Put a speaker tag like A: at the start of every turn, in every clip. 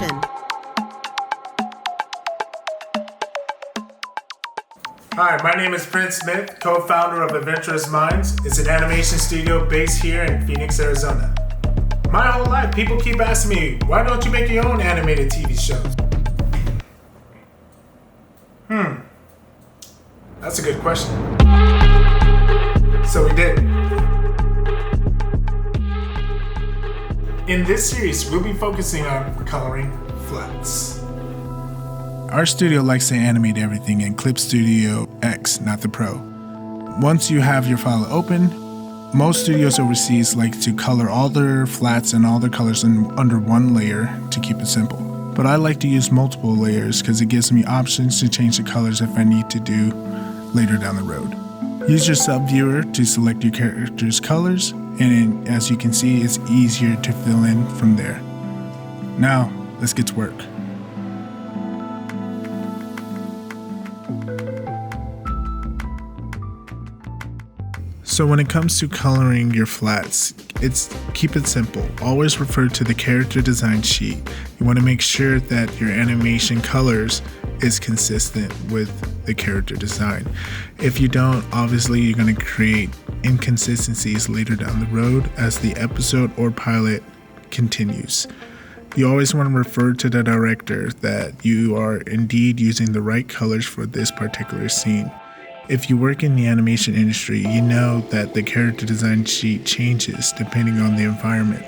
A: Production.
B: Hi, my name is Prince Smith, co-founder of Adventurous Minds. It's an animation studio based here in Phoenix, Arizona. My whole life, people keep asking me, why don't you make your own animated TV shows? That's a good question. So we did. In this series, we'll be focusing on coloring flats. Our studio likes to animate everything in Clip Studio X, not the Pro. Once you have your file open, most studios overseas like to color all their flats and all their colors under one layer to keep it simple. But I like to use multiple layers because it gives me options to change the colors if I need to do later down the road. Use your sub-viewer to select your character's colors, and as you can see, it's easier to fill in from there. Now, let's get to work. So when it comes to coloring your flats, keep it simple. Always refer to the character design sheet. You want to make sure that your animation colors is consistent with the character design. If you don't, obviously you're going to create inconsistencies later down the road as the episode or pilot continues. You always want to refer to the director that you are indeed using the right colors for this particular scene. If you work in the animation industry, you know that the character design sheet changes depending on the environment.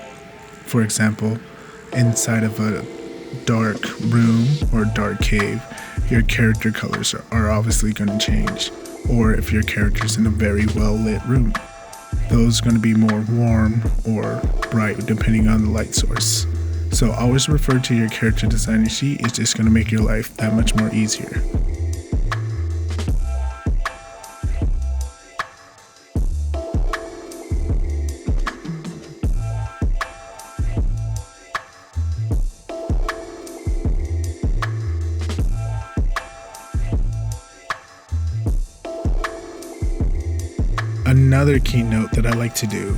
B: For example, inside of a dark room or dark cave, your character colors are obviously going to change. Or if your character's in a very well lit room, those are going to be more warm or bright depending on the light source. So always refer to your character design sheet. It's just going to make your life that much more easier. Another key note that I like to do,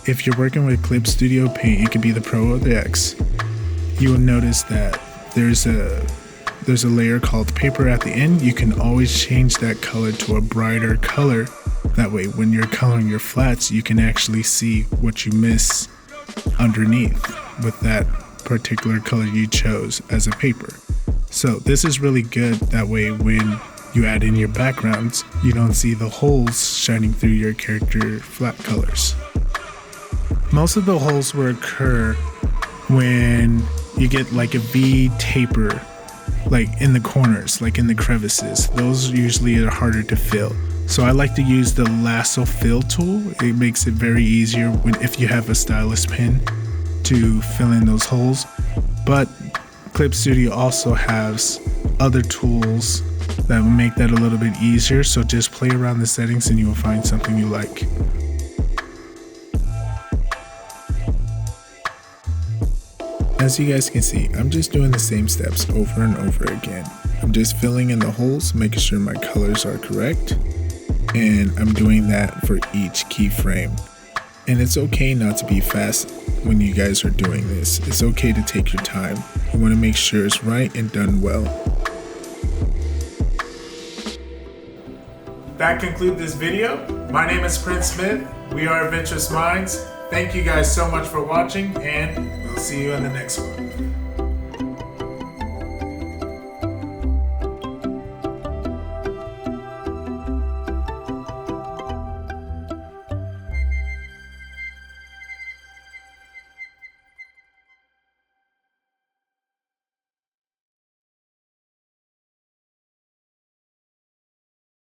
B: if you're working with Clip Studio Paint, it could be the Pro or the X, you will notice that there's a layer called paper at the end. You can always change that color to a brighter color. That way when you're coloring your flats, you can actually see what you miss underneath with that particular color you chose as a paper. So this is really good. That way when you add in your backgrounds, you don't see the holes shining through your character flat colors. Most of the holes will occur when you get like a V taper, like in the corners, like in the crevices. Those usually are harder to fill. So I like to use the lasso fill tool. It makes it very easier if you have a stylus pen to fill in those holes. But Clip Studio also has other tools that will make that a little bit easier, so just play around the settings and you will find something you like. As you guys can see, I'm just doing the same steps over and over again. I'm just filling in the holes, making sure my colors are correct, and I'm doing that for each keyframe. And it's okay not to be fast when you guys are doing this. It's okay to take your time. You want to make sure it's right and done well. That concludes this video. My name is Prince Smith. We are Adventurous Minds. Thank you guys so much for watching, and we'll see you in the next one.